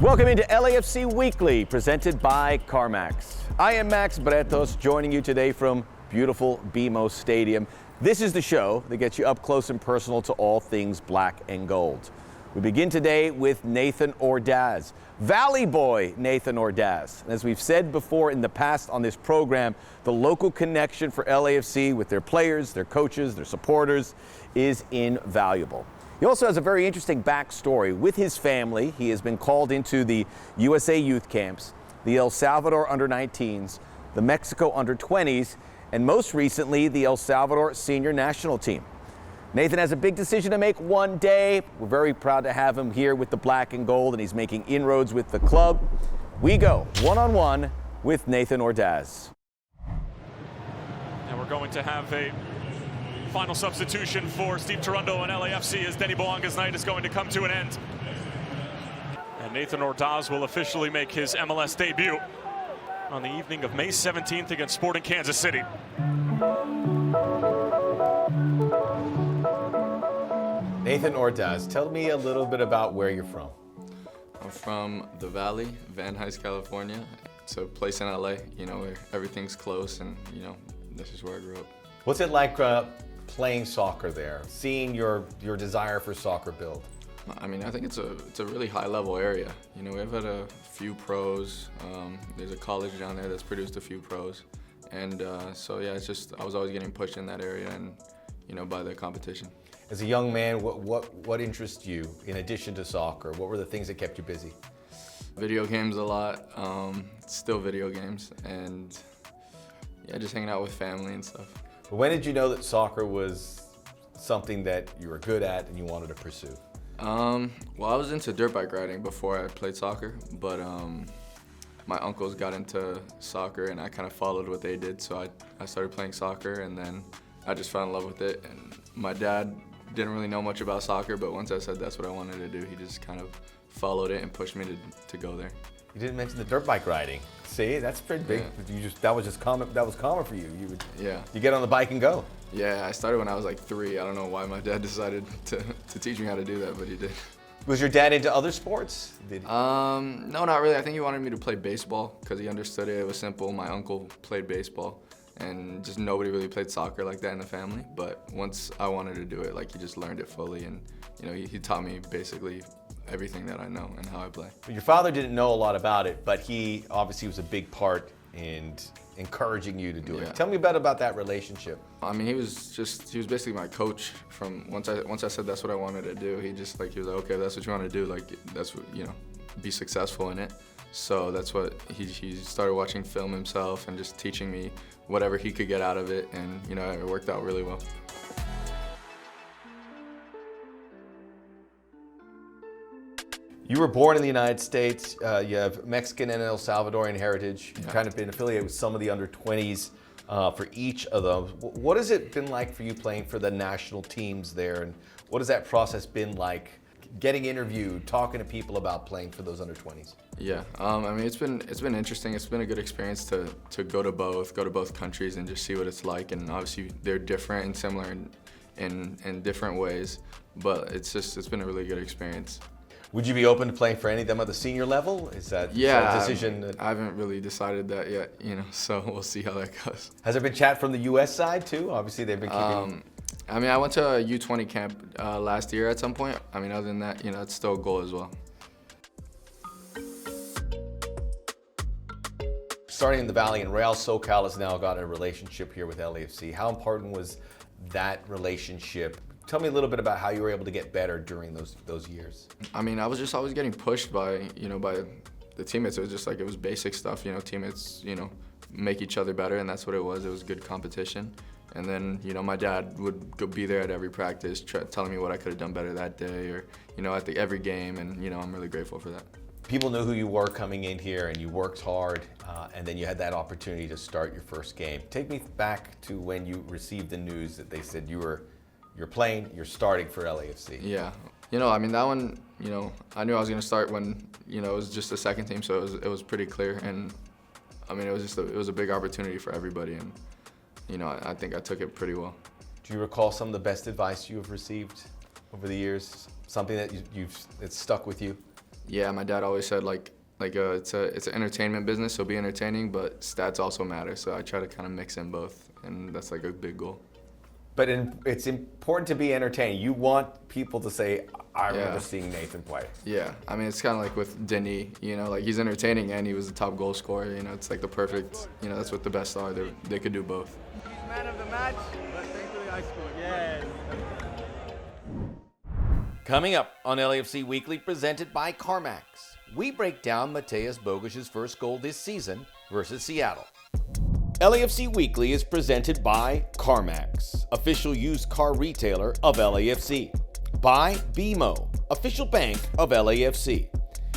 Welcome into LAFC Weekly, presented by Carmax. I am Max Bretos, joining you today from beautiful BMO Stadium. This is the show that gets you up close and personal to all things black and gold. We begin today with Nathan Ordaz, Valley boy Nathan Ordaz. And as we've said before in the past on this program, the local connection for LAFC with their players, their coaches, their supporters is invaluable. He also has a very interesting backstory. With his family, he has been called into the USA youth camps, the El Salvador under-19s, the Mexico under-20s, and most recently, the El Salvador senior national team. Nathan has a big decision to make one day. We're very proud to have him here with the black and gold, and he's making inroads with the club. We go one-on-one with Nathan Ordaz. And we're going to have a final substitution for Steve Torundo and LAFC as Denny Boanga's night is going to come to an end. And Nathan Ordaz will officially make his MLS debut on the evening of May 17th against Sporting Kansas City. Nathan Ordaz, tell me a little bit about where you're from. I'm from the Valley, Van Nuys, California. It's a place in LA, where everything's close, and this is where I grew up. What's it like playing soccer there, seeing your desire for soccer build? I mean, I think it's a really high level area. We've had a few pros. There's a college down there that's produced a few pros. And so yeah, it's just, I was always getting pushed in that area and, by the competition. As a young man, what interests you in addition to soccer? What were the things that kept you busy? Video games a lot, still video games, and yeah, just hanging out with family and stuff. When did you know that soccer was something that you were good at and you wanted to pursue? Well, I was into dirt bike riding before I played soccer, but my uncles got into soccer and I kind of followed what they did, so I started playing soccer, and then I just fell in love with it. And my dad didn't really know much about soccer, but once I said that's what I wanted to do, he just kind of followed it and pushed me to go there. You didn't mention the dirt bike riding. See, that's pretty big. Yeah. That was common for you. You get on the bike and go. Yeah, I started when I was like 3. I don't know why my dad decided to teach me how to do that, but he did. Was your dad into other sports? No, not really. I think he wanted me to play baseball because he understood it. It was simple. My uncle played baseball, and just nobody really played soccer like that in the family. But once I wanted to do it, he just learned it fully, and he taught me basically everything that I know and how I play. Your father didn't know a lot about it, but he obviously was a big part in encouraging you to do it. Tell me about that relationship. I mean, he was basically my coach from once I said that's what I wanted to do. He was like, okay, that's what you want to do. That's what, be successful in it. So that's what he started watching film himself and just teaching me whatever he could get out of it, and it worked out really well. You were born in the United States. You have Mexican and El Salvadorian heritage. You've kind of been affiliated with some of the under-20s for each of those. What has it been like for you playing for the national teams there, and what has that process been like, getting interviewed, talking to people about playing for those under-20s? Yeah, I mean, it's been interesting. It's been a good experience to go to both countries and just see what it's like. And obviously they're different and similar in different ways, but it's been a really good experience. Would you be open to playing for any of them at the senior level? Is that a decision? I haven't really decided that yet, so we'll see how that goes. Has there been chat from the U.S. side too? Obviously they've been keeping... I mean, I went to a U20 camp last year at some point. I mean, other than that, it's still a goal as well. Starting in the Valley, and Real SoCal has now got a relationship here with LAFC. How important was that relationship? Tell me a little bit about how you were able to get better during those years. I mean, I was just always getting pushed by the teammates. It was just it was basic stuff, teammates, make each other better, and that's what it was. It was good competition. And then, my dad would be there at every practice, telling me what I could have done better that day, or, at every game, and, I'm really grateful for that. People knew who you were coming in here, and you worked hard, and then you had that opportunity to start your first game. Take me back to when you received the news that they said you're playing, you're starting for LAFC. Yeah, I mean, that one, I knew I was going to start when, it was just the second team, so it was pretty clear, and, I mean, it was a big opportunity for everybody, and, I think I took it pretty well. Do you recall some of the best advice you have received over the years? Something that it's stuck with you? Yeah, my dad always said it's an entertainment business, so be entertaining, but stats also matter. So I try to kind of mix in both, and that's like a big goal. But it's important to be entertaining. You want people to say, I remember seeing Nathan play. Yeah, I mean, it's kind of like with Denis, like he's entertaining and he was the top goal scorer. It's like the perfect, that's what the best are. They could do both. He's man of the match, but thankfully I scored. Yes. Coming up on LAFC Weekly, presented by Carmax, we break down Mateusz Bogusz's first goal this season versus Seattle. LAFC Weekly is presented by Carmax, official used car retailer of LAFC, by BMO, official bank of LAFC,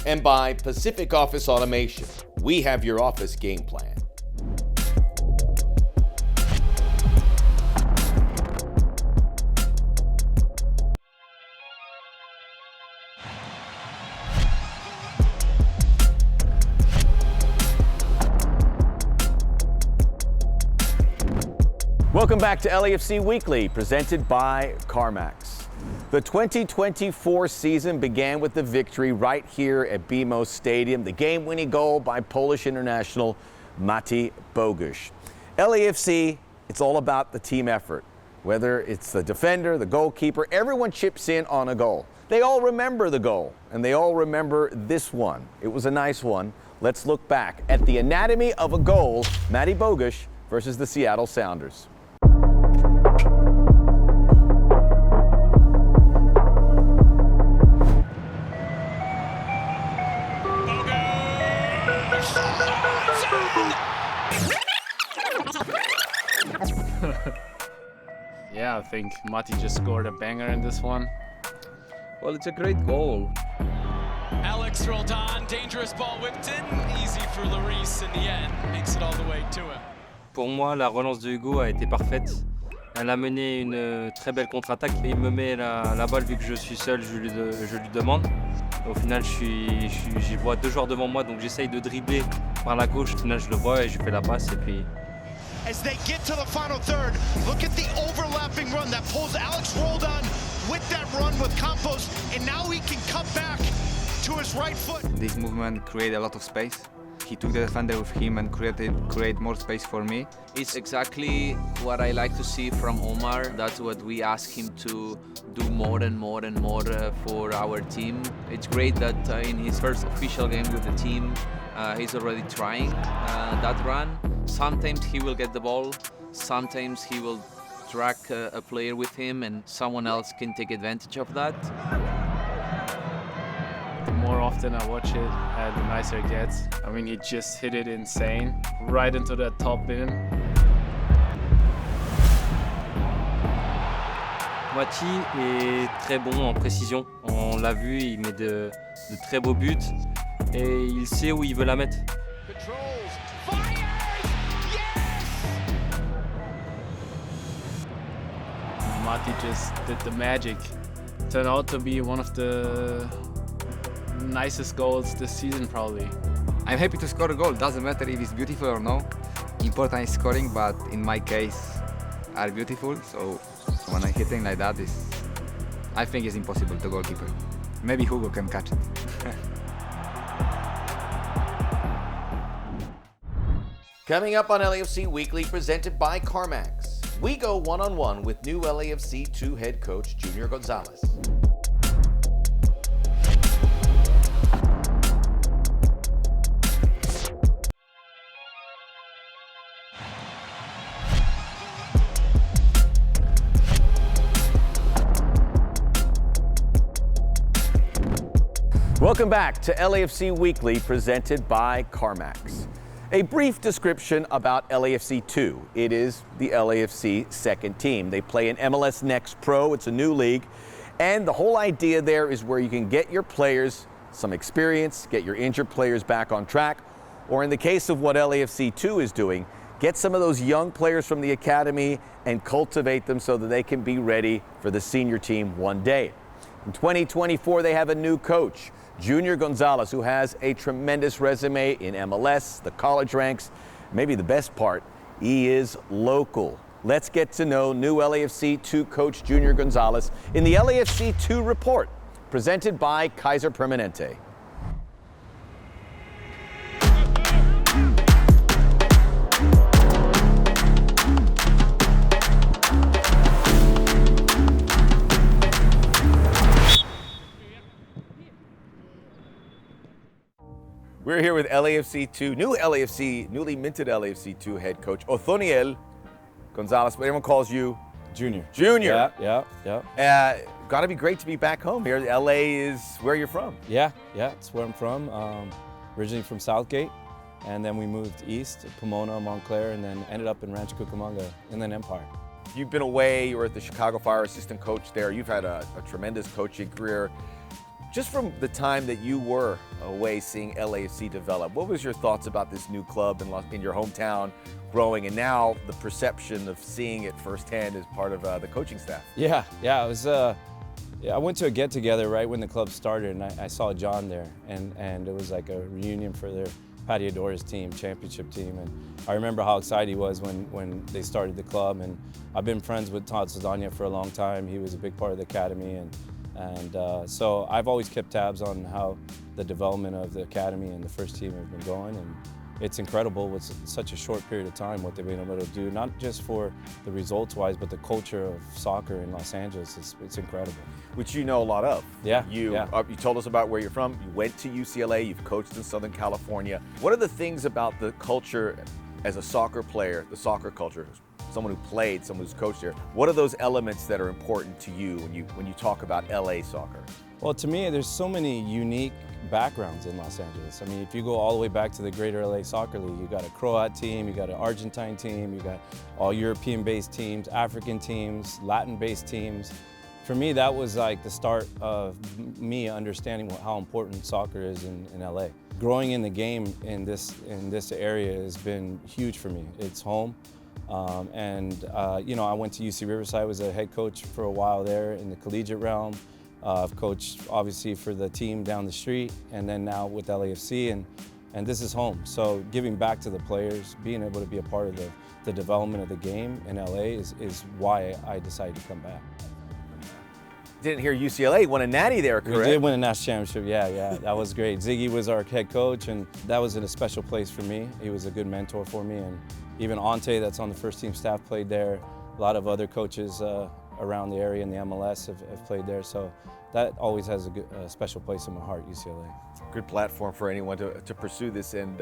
and by Pacific Office Automation. We have your office game plan. Welcome back to LAFC Weekly, presented by Carmax. The 2024 season began with the victory right here at BMO Stadium, the game-winning goal by Polish international Matty Bogusz. LAFC, it's all about the team effort. Whether it's the defender, the goalkeeper, everyone chips in on a goal. They all remember the goal, and they all remember this one. It was a nice one. Let's look back at the anatomy of a goal, Matty Bogusz versus the Seattle Sounders. Yeah, I think Matty just scored a banger in this one. Well, it's a great goal. Alex rolled on, dangerous ball whipped in, easy for Lloris in the end, makes it all the way to him. Pour moi, la relance de Hugo a été parfaite. Elle a mené une très belle contre-attaque. Il me met la balle, vu que je suis seul, je lui demande. Au final, je vois deux joueurs devant moi, donc j'essaye de dribbler par la gauche. Au final, je le vois et je fais la passe et puis... As they get to the final third, look at the overlapping run that pulls Alex Roldan with that run with Campos, and now he can cut back to his right foot. This movement created a lot of space. He took the defender with him and create more space for me. It's exactly what I like to see from Omar. That's what we ask him to do more and more and more for our team. It's great that in his first official game with the team, he's already trying that run. Sometimes he will get the ball, sometimes he will drag a player with him and someone else can take advantage of that. The more often I watch it, the nicer it gets. I mean, he just hit it insane, right into the top bin. Matty est très bon en précision. On l'a vu, il met de très beaux buts et il sait où il veut la mettre. Matty just did the magic. Turned out to be one of the nicest goals this season, probably. I'm happy to score a goal. Doesn't matter if it's beautiful or no. Important is scoring, but in my case, are beautiful. So when I'm hitting like that, I think it's impossible to goalkeeper. Maybe Hugo can catch it. Coming up on LAFC Weekly, presented by Carmax, we go one-on-one with new LAFC 2 head coach Junior Gonzalez. Welcome back to LAFC Weekly, presented by Carmax. A brief description about LAFC 2. It is the LAFC second team. They play in MLS Next Pro. It's a new league. And the whole idea there is where you can get your players some experience, get your injured players back on track, or in the case of what LAFC 2 is doing, get some of those young players from the academy and cultivate them so that they can be ready for the senior team one day. In 2024, they have a new coach, Junior Gonzalez, who has a tremendous resume in MLS, the college ranks. Maybe the best part, he is local. Let's get to know new LAFC 2 coach Junior Gonzalez in the LAFC 2 report, presented by Kaiser Permanente. We're here with LAFC 2, newly minted LAFC 2 head coach Othoniel Gonzalez, but everyone calls you Junior. Junior. Yeah. Got to be great to be back home here. LA is where you're from. Yeah, it's where I'm from. Originally from Southgate, and then we moved east to Pomona, Montclair, and then ended up in Rancho Cucamonga, and then Empire. You've been away. You were at the Chicago Fire assistant coach there. You've had a tremendous coaching career. Just from the time that you were away seeing LAFC develop, what was your thoughts about this new club in your hometown growing, and now the perception of seeing it firsthand as part of the coaching staff? Yeah, it was. I went to a get-together right when the club started, and I saw John there, and it was like a reunion for their Patty Adora's team, championship team, and I remember how excited he was when they started the club. And I've been friends with Todd Saldana for a long time. He was a big part of the academy, and so I've always kept tabs on how the development of the academy and the first team have been going, and it's incredible with such a short period of time what they've been able to do, not just for the results-wise, but the culture of soccer in Los Angeles. It's incredible. Which you know a lot of. Yeah. You told us about where you're from. You went to UCLA. You've coached in Southern California. What are the things about the culture as a soccer player, the soccer culture, someone who played, someone who's coached here? What are those elements that are important to you when you talk about LA soccer? Well, to me, there's so many unique backgrounds in Los Angeles. I mean, if you go all the way back to the Greater LA Soccer League, you got a Croat team, you got an Argentine team, you got all European-based teams, African teams, Latin-based teams. For me, that was like the start of me understanding how important soccer is in LA. Growing in the game in this area has been huge for me. It's home. You know, I went to UC Riverside, was a head coach for a while there in the collegiate realm. I've coached obviously for the team down the street, and then now with LAFC, and this is home. So giving back to the players, being able to be a part of the development of the game in LA is why I decided to come back. Didn't hear UCLA won a natty there, correct? We did win a national championship, yeah, that was great. Ziggy was our head coach, and that was in a special place for me. He was a good mentor for me, and even Ante, that's on the first team staff, played there. A lot of other coaches around the area in the MLS have played there, so that always has a special place in my heart, UCLA. Good platform for anyone to pursue this, and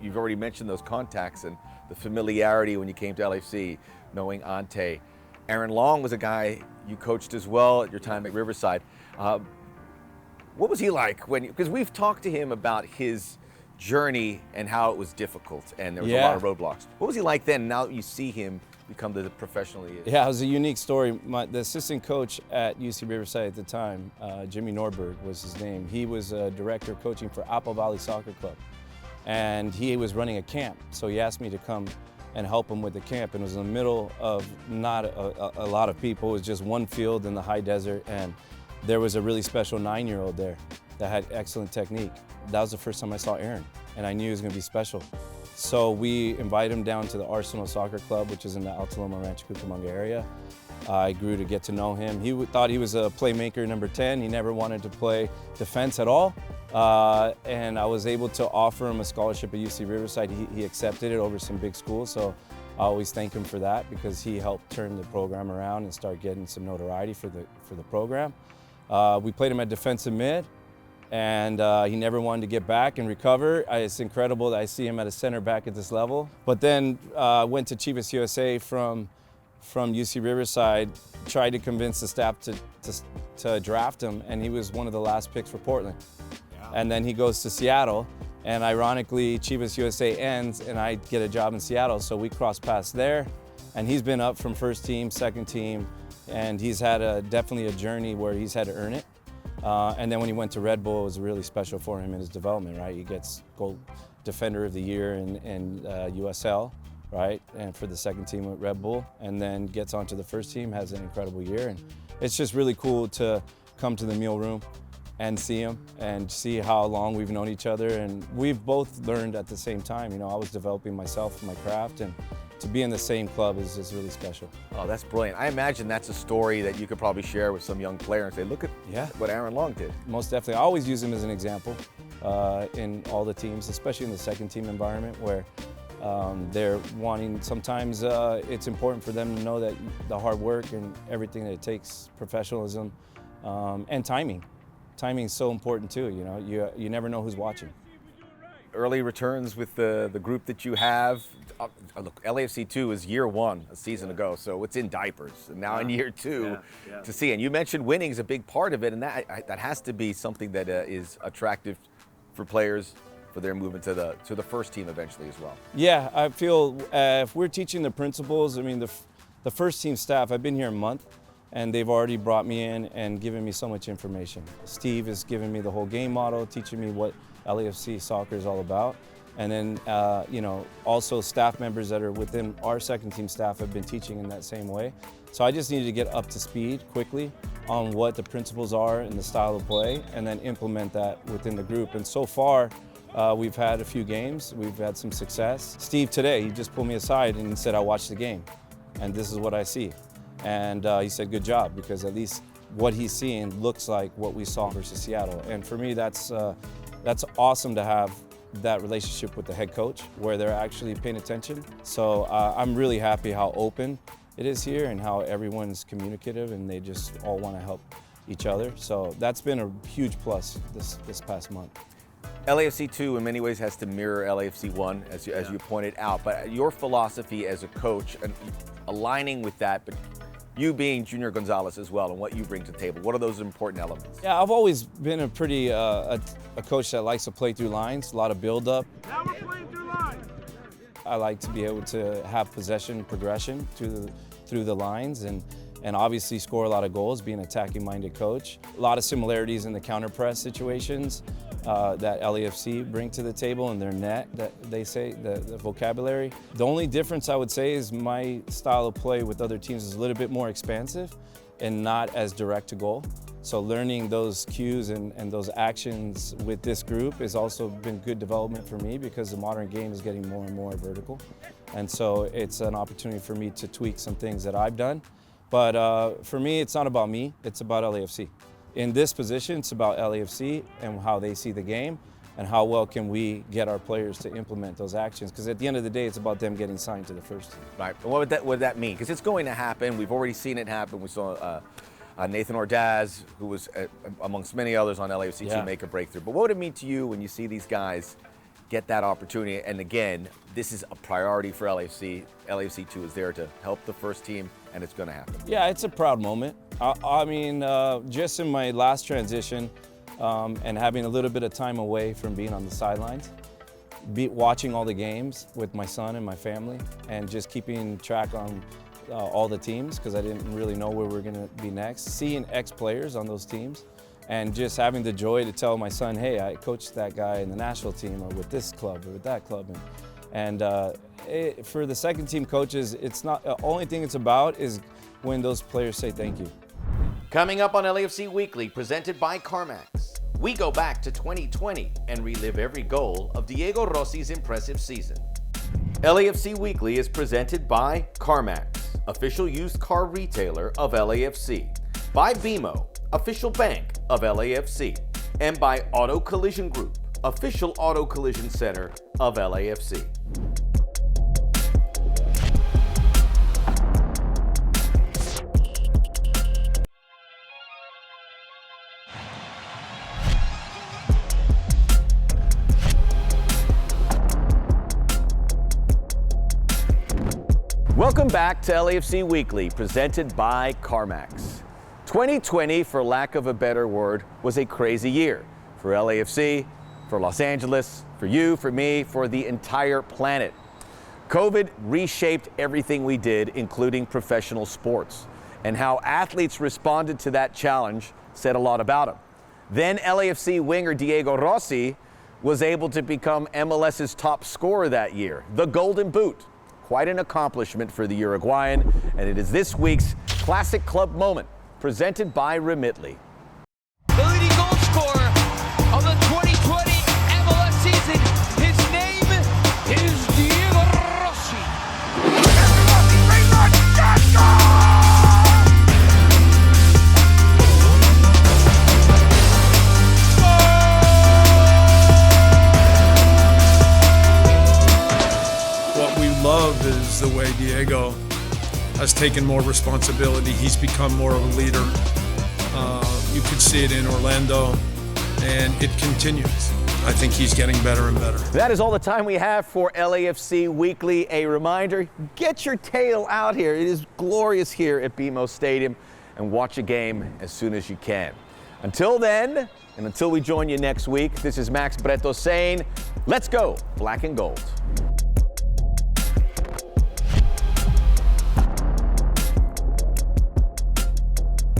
you've already mentioned those contacts and the familiarity when you came to LAFC, knowing Ante. Aaron Long was a guy you coached as well at your time at Riverside. What was he like because we've talked to him about his journey and how it was difficult and there was a lot of roadblocks. What was he like then, now that you see him become the professional he is? Yeah, it was a unique story. The assistant coach at UC Riverside at the time, Jimmy Norberg was his name. He was a director coaching for Apple Valley Soccer Club, and he was running a camp. So he asked me to come and help him with the camp, and it was in the middle of not a lot of people. It was just one field in the high desert, and there was a really special 9-year-old there that had excellent technique. That was the first time I saw Aaron, and I knew he was going to be special. So we invited him down to the Arsenal Soccer Club, which is in the Alta Loma Rancho Cucamonga area. I grew to get to know him. He thought he was a playmaker number 10. He never wanted to play defense at all. And I was able to offer him a scholarship at UC Riverside. He accepted it over some big schools, so I always thank him for that because he helped turn the program around and start getting some notoriety for the program. We played him at defensive mid, and he never wanted to get back and recover. It's incredible that I see him at a center back at this level. But then went to Chivas USA from UC Riverside, tried to convince the staff to draft him, and he was one of the last picks for Portland. Yeah. And then he goes to Seattle, and ironically, Chivas USA ends, and I get a job in Seattle, so we cross paths there. And he's been up from first team, second team, and he's had definitely a journey where he's had to earn it. And then when he went to Red Bull, it was really special for him in his development, right? He gets Gold Defender of the Year in USL, right? And for the second team with Red Bull, and then gets onto the first team, has an incredible year. And it's just really cool to come to the meal room and see him and see how long we've known each other. And we've both learned at the same time. You know, I was developing myself, my craft, and to be in the same club is just really special. Oh, that's brilliant. I imagine that's a story that you could probably share with some young player and say, look at what Aaron Long did. Most definitely. I always use him as an example in all the teams, especially in the second team environment where they're wanting, sometimes it's important for them to know that the hard work and everything that it takes, professionalism, and timing. Timing is so important too, you know, you never know who's watching. early returns with the group that you have. Look, LAFC 2 is year one a season ago, so it's in diapers. And now in year two to see. And you mentioned winning is a big part of it, and that has to be something that is attractive for players for their movement to the first team eventually as well. Yeah, I feel if we're teaching the principles, I mean, the first team staff, I've been here a month, and they've already brought me in and given me so much information. Steve has given me the whole game model, teaching me what LAFC soccer is all about. And then, you know, also staff members that are within our second team staff have been teaching in that same way. So I just needed to get up to speed quickly on what the principles are and the style of play, and then implement that within the group. And so far, we've had a few games, we've had some success. Steve today, he just pulled me aside and said, I watched the game, and this is what I see. And he said, good job, because at least what he's seeing looks like what we saw versus Seattle. And for me, that's awesome to have that relationship with the head coach where they're actually paying attention. So I'm really happy how open it is here and how everyone's communicative and they just all want to help each other. So that's been a huge plus this past month. LAFC 2 in many ways has to mirror LAFC 1, as you pointed out, but your philosophy as a coach and aligning with that, but you being Junior Gonzalez as well and what you bring to the table, what are those important elements? Yeah, I've always been a pretty a coach that likes to play through lines, a lot of build-up. Now we're playing through lines. I like to be able to have possession progression through the lines and obviously score a lot of goals, being an attacking-minded coach. A lot of similarities in the counter-press situations that LAFC bring to the table and their net, that they say, the vocabulary. The only difference I would say is my style of play with other teams is a little bit more expansive and not as direct to goal. So learning those cues and those actions with this group has also been good development for me because the modern game is getting more and more vertical. And so it's an opportunity for me to tweak some things that I've done. But for me, it's not about me, it's about LAFC. In this position, it's about LAFC and how they see the game and how well can we get our players to implement those actions. Because at the end of the day, it's about them getting signed to the first team. Right, but what would that mean? Because it's going to happen. We've already seen it happen. We saw Nathan Ordaz, who was amongst many others on LAFC to make a breakthrough. But what would it mean to you when you see these guys get that opportunity? And again, this is a priority for LAFC. LAFC 2 is there to help the first team, and it's going to happen. Yeah, it's a proud moment. I mean, just in my last transition and having a little bit of time away from being on the sidelines, watching all the games with my son and my family, and just keeping track on all the teams because I didn't really know where we were going to be next. Seeing ex-players on those teams and just having the joy to tell my son, hey, I coached that guy in the national team or with this club or with that club. And for the second team coaches, it's not, the only thing it's about is when those players say thank you. Coming up on LAFC Weekly, presented by Carmax, we go back to 2020 and relive every goal of Diego Rossi's impressive season. LAFC Weekly is presented by Carmax, official used car retailer of LAFC, by BMO, official bank of LAFC, and by Auto Collision Group, official auto collision center of LAFC. Welcome back to LAFC Weekly, presented by Carmax. 2020, for lack of a better word, was a crazy year for LAFC, for Los Angeles, for you, for me, for the entire planet. COVID reshaped everything we did, including professional sports, and how athletes responded to that challenge said a lot about them. Then LAFC winger Diego Rossi was able to become MLS's top scorer that year, the Golden Boot. Quite an accomplishment for the Uruguayan, and it is this week's Classic Club Moment, presented by Remitly. The leading goal scorer of the 2020 MLS season, his name is Diego Rossi. What we love is the way Diego has taken more responsibility. He's become more of a leader. You could see it in Orlando, and it continues. I think he's getting better and better. That is all the time we have for LAFC Weekly. A reminder, get your tail out here. It is glorious here at BMO Stadium, and watch a game as soon as you can. Until then, and until we join you next week, this is Max Breto saying, let's go black and gold.